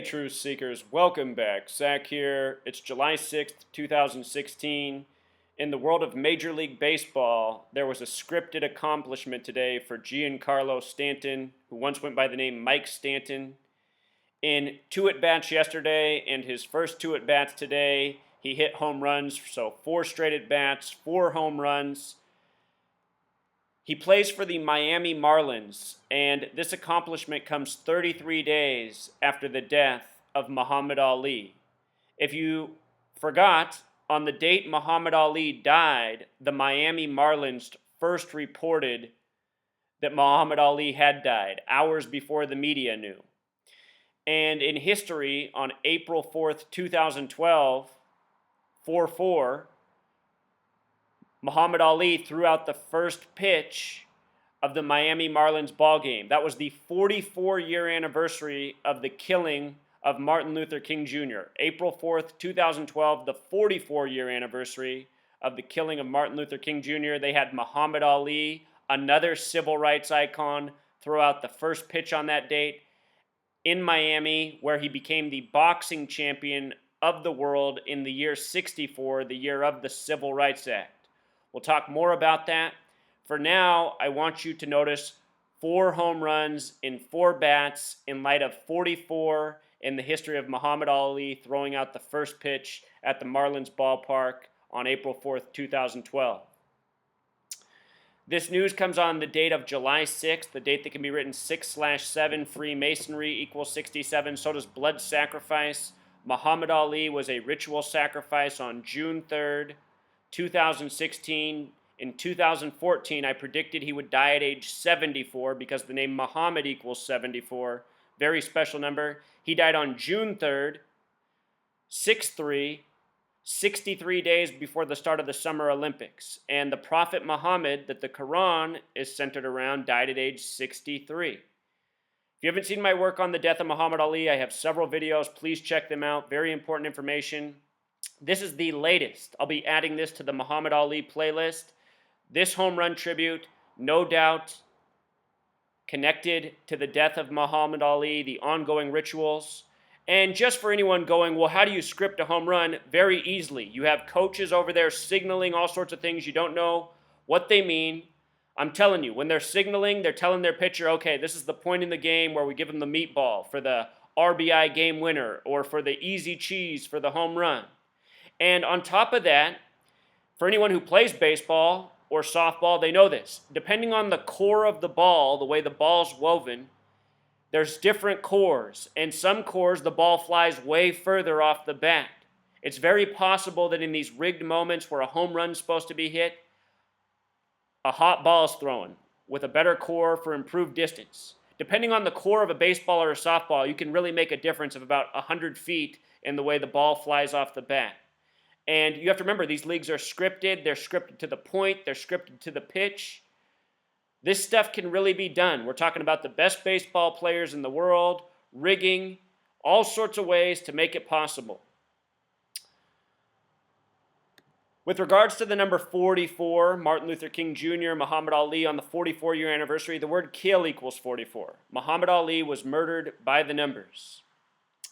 Truth Seekers, welcome back. Zach here. It's July 6th, 2016. In the world of Major League Baseball, there was a scripted accomplishment today for Giancarlo Stanton, who once went by the name Mike Stanton. In 2 at-bats yesterday and his first 2 at-bats today, he hit home runs, so 4 straight at-bats, 4 home runs. He plays for the Miami Marlins, and this accomplishment comes 33 days after the death of Muhammad Ali. If you forgot, on the date Muhammad Ali died, the Miami Marlins first reported that Muhammad Ali had died, hours before the media knew. And in history, on April 4th, 2012, 4-4, Muhammad Ali threw out the first pitch of the Miami Marlins ball game. That was the 44-year anniversary of the killing of Martin Luther King Jr. April 4th, 2012, the 44-year anniversary of the killing of Martin Luther King Jr. They had Muhammad Ali, another civil rights icon, throw out the first pitch on that date in Miami, where he became the boxing champion of the world in the year 64, the year of the Civil Rights Act. We'll talk more about that. For now, I want you to notice 4 home runs in 4 bats in light of 44 in the history of Muhammad Ali throwing out the first pitch at the Marlins ballpark on April 4th, 2012. This news comes on the date of July 6th, the date that can be written 6/7, Freemasonry equals 67, so does blood sacrifice. Muhammad Ali was a ritual sacrifice on June 3rd, 2016. In 2014, I predicted he would die at age 74 because the name Muhammad equals 74. Very special number. He died on June 3rd, 6/3, 63 days before the start of the Summer Olympics. And the Prophet Muhammad, that the Quran is centered around, died at age 63. If you haven't seen my work on the death of Muhammad Ali, I have several videos. Please check them out. Very important information. This is the latest. I'll be adding this to the Muhammad Ali playlist. This home run tribute, no doubt, connected to the death of Muhammad Ali, the ongoing rituals. And just for anyone going, well, how do you script a home run? Very easily. You have coaches over there signaling all sorts of things. You don't know what they mean. I'm telling you, when they're signaling, they're telling their pitcher, okay, this is the point in the game where we give them the meatball for the RBI game winner or for the easy cheese for the home run. And on top of that, for anyone who plays baseball or softball, they know this. Depending on the core of the ball, the way the ball's woven, there's different cores. And some cores, the ball flies way further off the bat. It's very possible that in these rigged moments where a home run's supposed to be hit, a hot ball is thrown with a better core for improved distance. Depending on the core of a baseball or a softball, you can really make a difference of about 100 feet in the way the ball flies off the bat. And you have to remember, these leagues are scripted. They're scripted to the point. They're scripted to the pitch. This stuff can really be done. We're talking about the best baseball players in the world, rigging, all sorts of ways to make it possible. With regards to the number 44, Martin Luther King Jr., Muhammad Ali, on the 44-year anniversary, the word kill equals 44. Muhammad Ali was murdered by the numbers.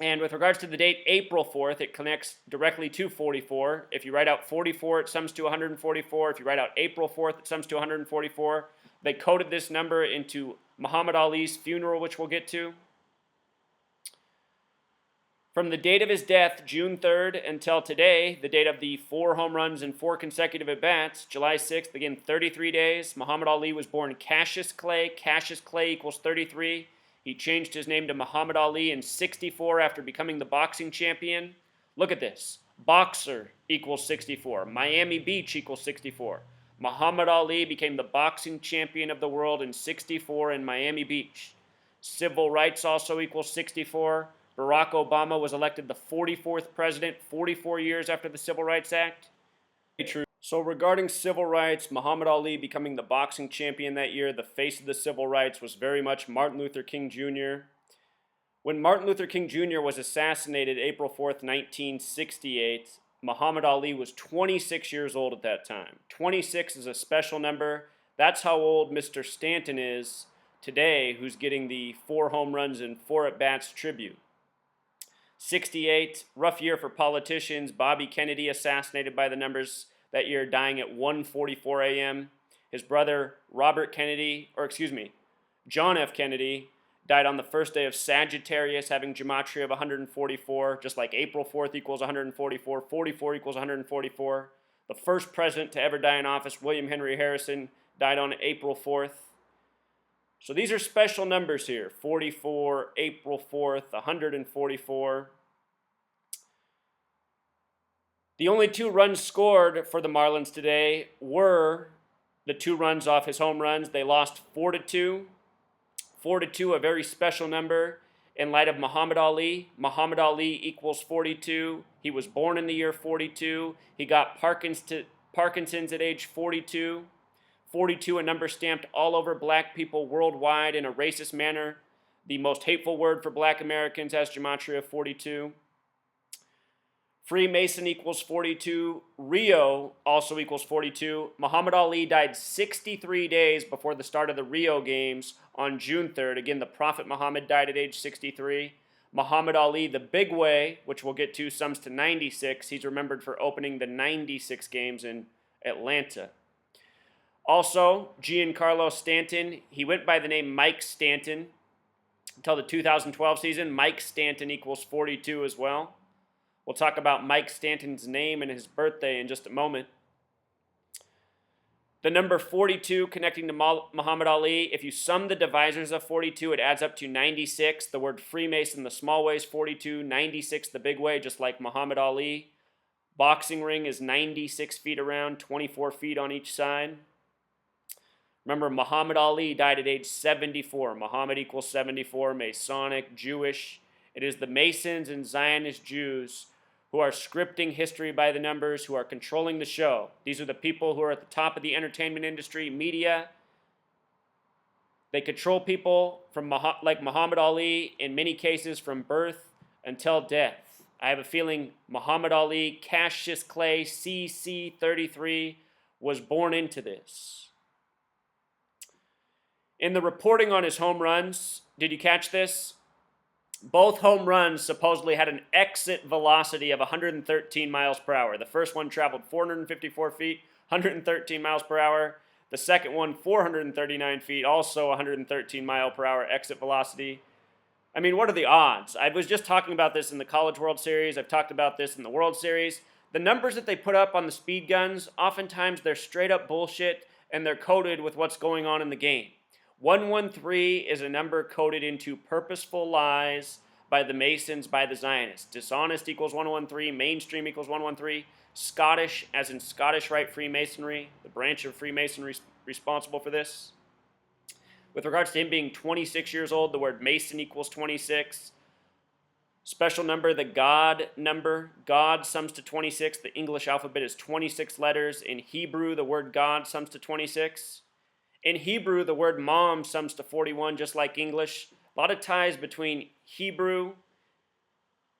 And with regards to the date, April 4th, it connects directly to 44. If you write out 44, it sums to 144. If you write out April 4th, it sums to 144. They coded this number into Muhammad Ali's funeral, which we'll get to. From the date of his death, June 3rd, until today, the date of the 4 home runs and 4 consecutive at-bats, July 6th, again, 33 days. Muhammad Ali was born Cassius Clay. Cassius Clay equals 33. He changed his name to Muhammad Ali in 64 after becoming the boxing champion. Look at this. Boxer equals 64. Miami Beach equals 64. Muhammad Ali became the boxing champion of the world in 64 in Miami Beach. Civil rights also equals 64. Barack Obama was elected the 44th president 44 years after the Civil Rights Act. True. So regarding civil rights, Muhammad Ali becoming the boxing champion that year, the face of the civil rights was very much Martin Luther King Jr. When Martin Luther King Jr. was assassinated April 4th, 1968, Muhammad Ali was 26 years old at that time. 26 is a special number. That's how old Mr. Stanton is today, who's getting the 4 home runs and 4 at-bats tribute. 68, rough year for politicians. Bobby Kennedy assassinated by the numbers that year, dying at 1:44 a.m. His brother, John F. Kennedy, died on the first day of Sagittarius, having gematria of 144, just like April 4th equals 144, 44 equals 144. The first president to ever die in office, William Henry Harrison, died on April 4th. So these are special numbers here: 44, April 4th, 144. The only 2 runs scored for the Marlins today were the 2 runs off his home runs. They lost 4-2. 4-2, a very special number in light of Muhammad Ali. Muhammad Ali equals 42. He was born in the year 42. He got Parkinson's at age 42. 42, a number stamped all over black people worldwide in a racist manner. The most hateful word for black Americans has gematria 42. Freemason equals 42. Rio also equals 42. Muhammad Ali died 63 days before the start of the Rio Games on June 3rd. Again, the Prophet Muhammad died at age 63. Muhammad Ali, the big way, which we'll get to, sums to 96. He's remembered for opening the 96 games in Atlanta. Also, Giancarlo Stanton, he went by the name Mike Stanton until the 2012 season. Mike Stanton equals 42 as well. We'll talk about Mike Stanton's name and his birthday in just a moment. The number 42 connecting to Muhammad Ali, if you sum the divisors of 42, it adds up to 96. The word Freemason, the small way, is 42. 96, the big way, just like Muhammad Ali. Boxing ring is 96 feet around, 24 feet on each side. Remember, Muhammad Ali died at age 74. Muhammad equals 74, Masonic, Jewish. It is the Masons and Zionist Jews who are scripting history by the numbers, who are controlling the show. These are the people who are at the top of the entertainment industry, media. They control people from like Muhammad Ali, in many cases from birth until death. I have a feeling Muhammad Ali, Cassius Clay, CC33, was born into this. In the reporting on his home runs, did you catch this? Both home runs supposedly had an exit velocity of 113 miles per hour. The first one traveled 454 feet, 113 miles per hour. The second one, 439 feet, also 113 mile per hour exit velocity. I mean, what are the odds? I was just talking about this in the College World Series. I've talked about this in the World Series. The numbers that they put up on the speed guns, oftentimes they're straight up bullshit, and they're coded with what's going on in the game. 113 is a number coded into purposeful lies by the Masons, by the Zionists. Dishonest equals 113, mainstream equals 113, Scottish, as in Scottish Rite Freemasonry, the branch of Freemasonry responsible for this. With regards to him being 26 years old, the word Mason equals 26. Special number, the God number. God sums to 26. The English alphabet is 26 letters. In Hebrew, the word God sums to 26. In Hebrew, the word mom sums to 41, just like English. A lot of ties between Hebrew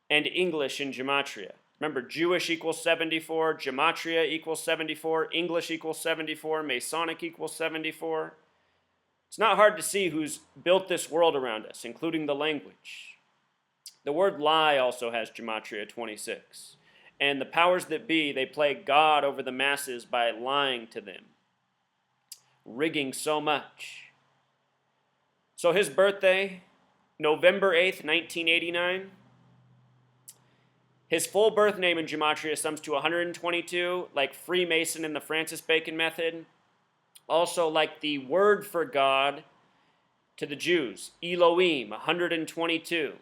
and English in gematria. Remember, Jewish equals 74, gematria equals 74, English equals 74, Masonic equals 74. It's not hard to see who's built this world around us, including the language. The word lie also has gematria 26. And the powers that be, they play God over the masses by lying to them, rigging so much. So his birthday, November 8th, 1989. His full birth name in gematria sums to 122, like Freemason in the Francis Bacon method. Also like the word for God to the Jews, Elohim, 122.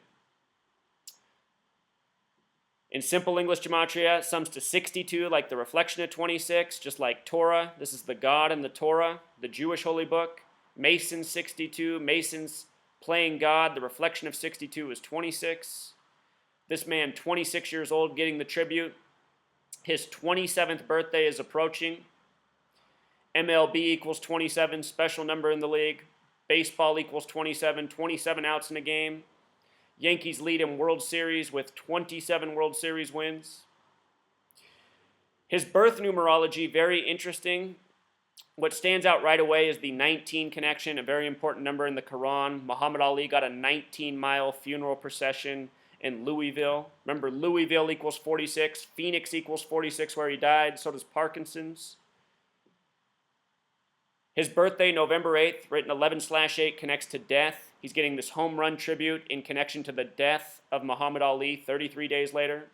In simple English gematria, sums to 62, like the reflection of 26, just like Torah. This is the God in the Torah, the Jewish holy book. Masons 62, Masons playing God. The reflection of 62 is 26. This man, 26 years old, getting the tribute. His 27th birthday is approaching. MLB equals 27, special number in the league. Baseball equals 27, 27 outs in a game. Yankees lead in World Series with 27 World Series wins. His birth numerology, very interesting. What stands out right away is the 19 connection, a very important number in the Quran. Muhammad Ali got a 19-mile funeral procession in Louisville. Remember, Louisville equals 46. Phoenix equals 46 where he died. So does Parkinson's. His birthday, November 8th, written 11/8, connects to death. He's getting this home run tribute in connection to the death of Muhammad Ali 33 days later.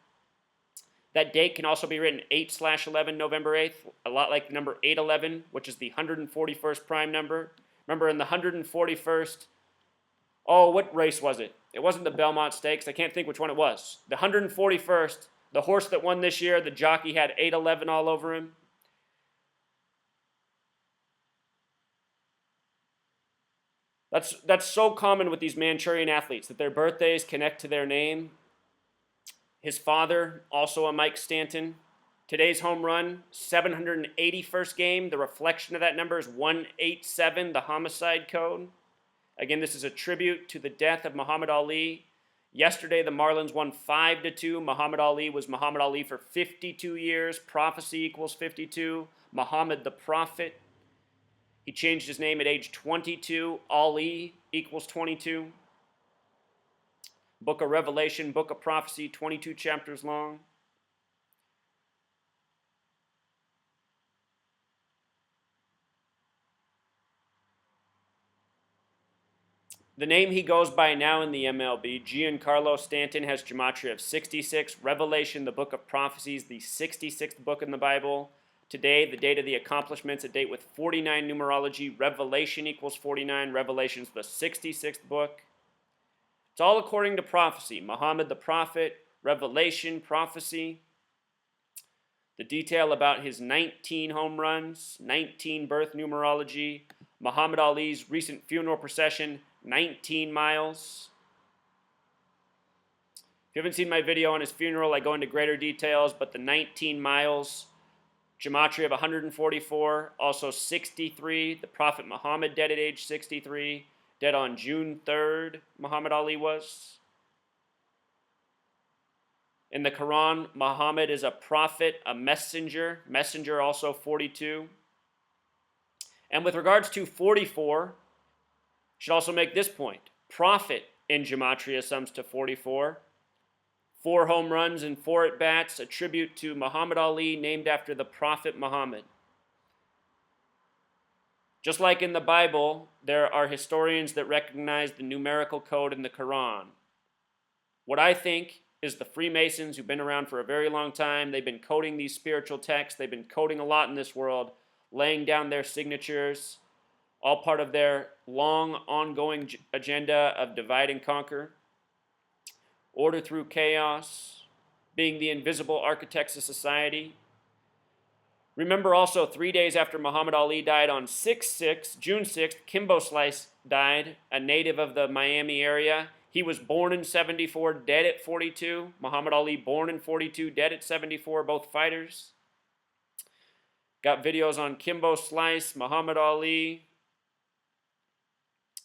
That date can also be written 8/11, November 8th, a lot like number 811, which is the 141st prime number. Remember, in the 141st, what race was it? It wasn't the Belmont Stakes. I can't think which one it was. The 141st, the horse that won this year, the jockey had 811 all over him. That's so common with these Manchurian athletes, that their birthdays connect to their name. His father, also a Mike Stanton. Today's home run, 781st game. The reflection of that number is 187, the homicide code. Again, this is a tribute to the death of Muhammad Ali. Yesterday, the Marlins won 5-2. Muhammad Ali was Muhammad Ali for 52 years. Prophecy equals 52. Muhammad the Prophet. He changed his name at age 22. Ali equals 22. Book of Revelation, Book of Prophecy, 22 chapters long. The name he goes by now in the MLB, Giancarlo Stanton, has gematria of 66. Revelation, the Book of Prophecies, the 66th book in the Bible. Today, the date of the accomplishments, a date with 49 numerology. Revelation equals 49. Revelation's the 66th book. It's all according to prophecy. Muhammad the Prophet, Revelation, prophecy. The detail about his 19 home runs, 19 birth numerology. Muhammad Ali's recent funeral procession, 19 miles. If you haven't seen my video on his funeral, I go into greater details, but the 19 miles, gematria of 144, also 63. The Prophet Muhammad dead at age 63, dead on June 3rd, Muhammad Ali was. In the Quran, Muhammad is a prophet, a messenger. Messenger also 42. And with regards to 44, should also make this point. Prophet in gematria sums to 44. 4 home runs and 4 at-bats, a tribute to Muhammad Ali, named after the Prophet Muhammad. Just like in the Bible, there are historians that recognize the numerical code in the Quran. What I think is the Freemasons, who've been around for a very long time, they've been coding these spiritual texts, they've been coding a lot in this world, laying down their signatures, all part of their long, ongoing agenda of divide and conquer. Order through chaos, being the invisible architects of society. Remember also, 3 days after Muhammad Ali died on June 6th, Kimbo Slice died, a native of the Miami area. He was born in 74, dead at 42. Muhammad Ali born in 42, dead at 74, both fighters. Got videos on Kimbo Slice, Muhammad Ali.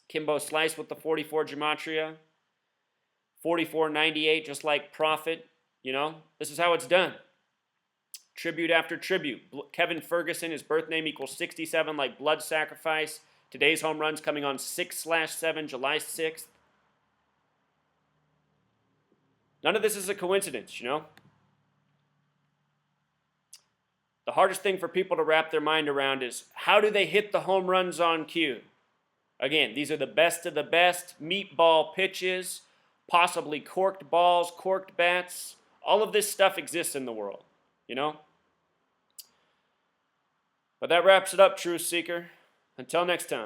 Kimbo Slice with the 44 gematria. 4498, just like Prophet. You know, this is how it's done. Tribute after tribute. Kevin Ferguson, his birth name equals 67, like blood sacrifice. Today's home run's coming on 6/7, July 6th. None of this is a coincidence, you know. The hardest thing for people to wrap their mind around is, how do they hit the home runs on cue? Again, these are the best of the best, meatball pitches, possibly corked balls, corked bats. All of this stuff exists in the world, you know? But that wraps it up, Truth Seeker. Until next time.